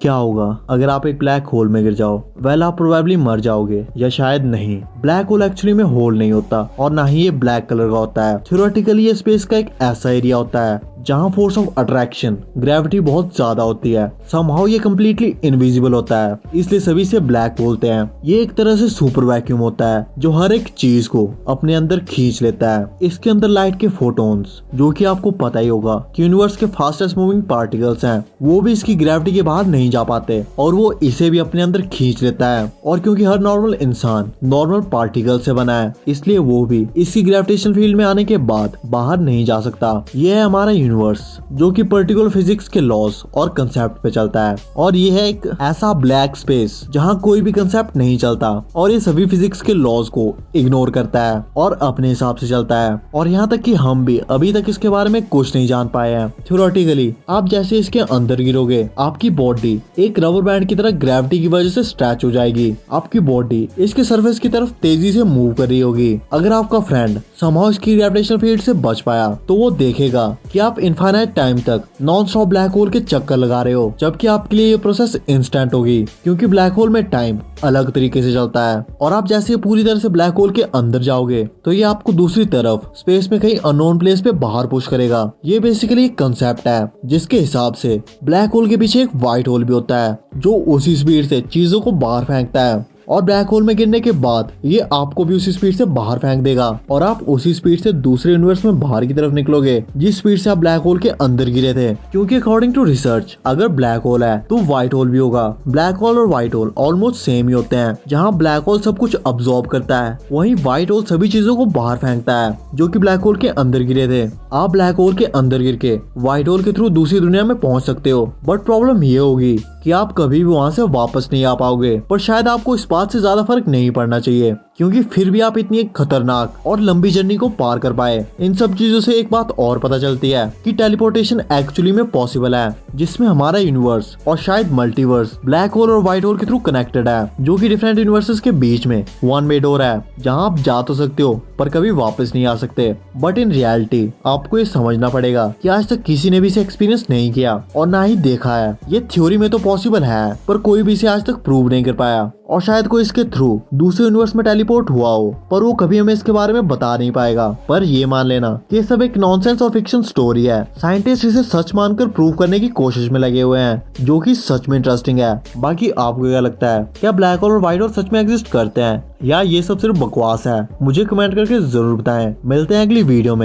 क्या होगा अगर आप एक ब्लैक होल में गिर जाओ? वेल, आप प्रोबेबली मर जाओगे या शायद नहीं। ब्लैक होल एक्चुअली में होल नहीं होता और ना ही ये ब्लैक कलर का होता है। थ्योरेटिकली ये स्पेस का एक ऐसा एरिया होता है जहाँ फोर्स ऑफ अट्रैक्शन, ग्रेविटी बहुत ज्यादा होती है। समहाउ ये कम्प्लीटली इनविजिबल होता है, इसलिए सभी इसे ब्लैक बोलते हैं। ये एक तरह से सुपर वैक्यूम होता है जो हर एक चीज को अपने अंदर खींच लेता है। इसके अंदर लाइट के फोटॉन्स, जो कि आपको पता ही होगा कि यूनिवर्स के फास्टेस्ट मूविंग पार्टिकल्स हैं, वो भी इसकी ग्रेविटी के बाहर नहीं जा पाते और वो इसे भी अपने अंदर खींच लेता है। और क्योंकि हर नॉर्मल इंसान नॉर्मल पार्टिकल से बना है, इसलिए वो भी इसकी ग्रेविटेशनल फील्ड में आने के बाद बाहर नहीं जा सकता। ये है हमारा यूनिवर्स, जो कि पर्टिकुलर फिजिक्स के लॉज और कंसेप्ट पे चलता है। और ये है एक ऐसा ब्लैक स्पेस जहाँ कोई भी कंसेप्ट नहीं चलता और ये सभी फिजिक्स के लॉज को इग्नोर करता है और अपने हिसाब से चलता है। और यहाँ तक कि हम भी अभी तक इसके बारे में कुछ नहीं जान पाए हैं। थ्योरेटिकली आप जैसे इसके अंदर गिरोगे, आपकी बॉडी एक रबर बैंड की तरह ग्रेविटी की वजह से स्ट्रेच हो जाएगी। आपकी बॉडी इसके सरफेस की तरफ तेजी से मूव कर रही होगी। अगर आपका फ्रेंड समहाउ इसकी ग्रेविटेशनल फील्ड से बच पाया तो वो देखेगा कि आप इनफाइनाइट टाइम तक नॉन स्टॉप ब्लैक होल के चक्कर लगा रहे हो, जबकि आपके लिए ये प्रोसेस इंस्टेंट होगी, क्योंकि ब्लैक होल में टाइम अलग तरीके से चलता है। और आप जैसे पूरी तरह से ब्लैक होल के अंदर जाओगे तो ये आपको दूसरी तरफ स्पेस में कहीं अननोन प्लेस पे बाहर पुश करेगा। ये बेसिकली एक कंसेप्ट है जिसके हिसाब से ब्लैक होल के पीछे एक व्हाइट होल भी होता है जो उसी स्पीड से चीजों को बाहर फेंकता है। और ब्लैक होल में गिरने के बाद ये आपको भी उसी स्पीड से बाहर फेंक देगा और आप उसी स्पीड से दूसरे यूनिवर्स में बाहर की तरफ निकलोगे जिस स्पीड से आप ब्लैक होल के अंदर गिरे थे। क्योंकि अकॉर्डिंग टू रिसर्च अगर ब्लैक होल है तो व्हाइट होल भी होगा। ब्लैक होल और व्हाइट होल ऑलमोस्ट सेम ही होते हैं। जहाँ ब्लैक होल सब कुछ अब्सॉर्ब करता है, वहीं व्हाइट होल सभी चीजों को बाहर फेंकता है जो कि ब्लैक होल के अंदर गिरे थे। आप ब्लैक होल के अंदर गिर के व्हाइट होल के थ्रू दूसरी दुनिया में पहुंच सकते हो, बट प्रॉब्लम ये होगी कि आप कभी भी वहां से वापस नहीं आ पाओगे। पर शायद आपको इस बात से ज्यादा फर्क नहीं पड़ना चाहिए, क्योंकि फिर भी आप इतनी एक खतरनाक और लंबी जर्नी को पार कर पाए। इन सब चीजों से एक बात और पता चलती है कि टेलीपोर्टेशन एक्चुअली में पॉसिबल है, जिसमें हमारा यूनिवर्स और शायद मल्टीवर्स ब्लैक होल और व्हाइट होल के थ्रू कनेक्टेड है, जो कि डिफरेंट यूनिवर्सेस के बीच में वन वे डोर है जहां आप जा तो सकते हो पर कभी वापस नहीं आ सकते। बट इन रियलिटी आपको ये समझना पड़ेगा कि आज तक किसी ने भी इसे एक्सपीरियंस नहीं किया और ना ही देखा है। ये थ्योरी में तो पॉसिबल है पर कोई भी इसे आज तक प्रूव नहीं कर पाया, और शायद कोई इसके थ्रू दूसरे यूनिवर्स में टेलीपोर्ट हुआ हो पर वो कभी हमें इसके बारे में बता नहीं पाएगा। पर ये मान लेना कि ये सब एक नॉनसेंस और फिक्शन स्टोरी है। साइंटिस्ट इसे सच मानकर प्रूव करने की कोशिश में लगे हुए हैं, जो कि सच में इंटरेस्टिंग है। बाकी आपको क्या लगता है, क्या ब्लैक होल और व्हाइट होल सच में एग्जिस्ट करते हैं या ये सब सिर्फ बकवास है? मुझे कमेंट करके जरूर बताएं। मिलते हैं अगली वीडियो में।